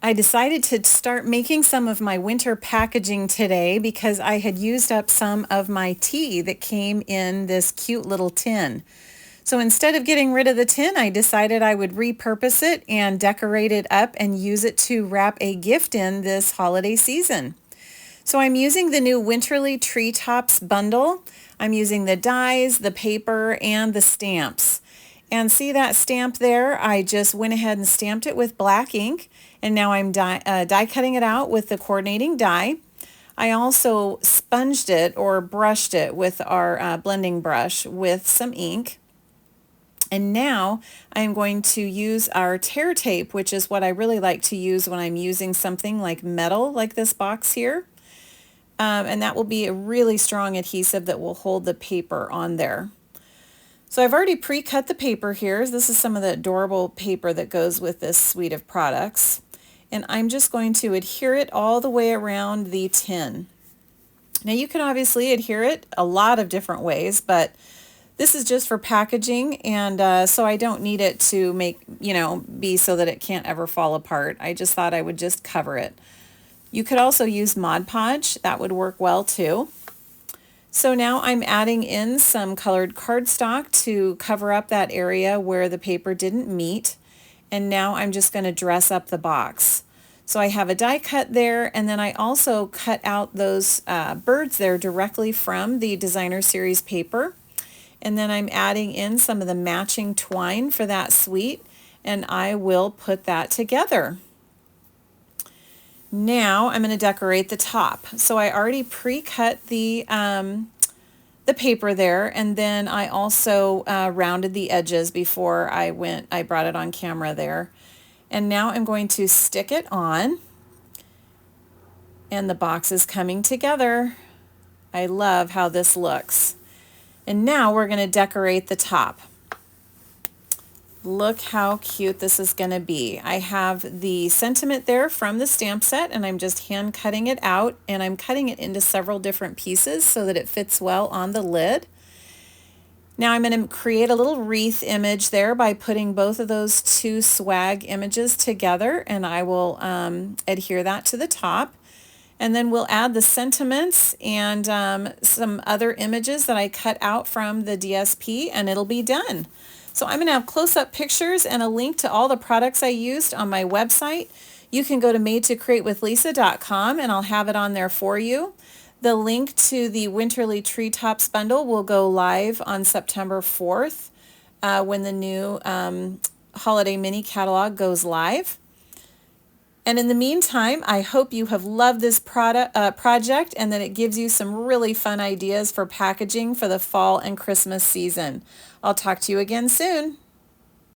I decided to start making some of my winter packaging today because I had used up some of my tea that came in this cute little tin. So instead of getting rid of the tin, I decided I would repurpose it and decorate it up and use it to wrap a gift in this holiday season. So I'm using the new Winterly Treetops bundle. I'm using the dies, the paper, and the stamps. And see that stamp there? I just went ahead and stamped it with black ink, and now I'm die cutting it out with the coordinating die. I also sponged it or brushed it with our blending brush with some ink. And now I'm going to use our tear tape, which is what I really like to use when I'm using something like metal, like this box here. And that will be a really strong adhesive that will hold the paper on there. So I've already pre-cut the paper here. This is some of the adorable paper that goes with this suite of products. And I'm just going to adhere it all the way around the tin. Now you can obviously adhere it a lot of different ways, but this is just for packaging, and so I don't need it to be so that it can't ever fall apart. I just thought I would just cover it. You could also use Mod Podge. That would work well too. So now I'm adding in some colored cardstock to cover up that area where the paper didn't meet. And now I'm just going to dress up the box. So I have a die cut there, and then I also cut out those birds there directly from the Designer Series paper. And then I'm adding in some of the matching twine for that suite, and I will put that together. Now I'm going to decorate the top. So I already pre-cut the paper there, and then I also rounded the edges before I brought it on camera there. And now I'm going to stick it on, and the box is coming together. I love how this looks. And now we're going to decorate the top. Look how cute this is going to be. I have the sentiment there from the stamp set, and I'm just hand cutting it out, and I'm cutting it into several different pieces so that it fits well on the lid. Now I'm going to create a little wreath image there by putting both of those two swag images together, and I will adhere that to the top. And then we'll add the sentiments and some other images that I cut out from the DSP, and it'll be done. So I'm going to have close-up pictures and a link to all the products I used on my website. You can go to madetocreatewithlisa.com, and I'll have it on there for you. The link to the Winterly Treetops bundle will go live on September 4th when the new holiday mini catalog goes live. And in the meantime, I hope you have loved this project and that it gives you some really fun ideas for packaging for the fall and Christmas season. I'll talk to you again soon.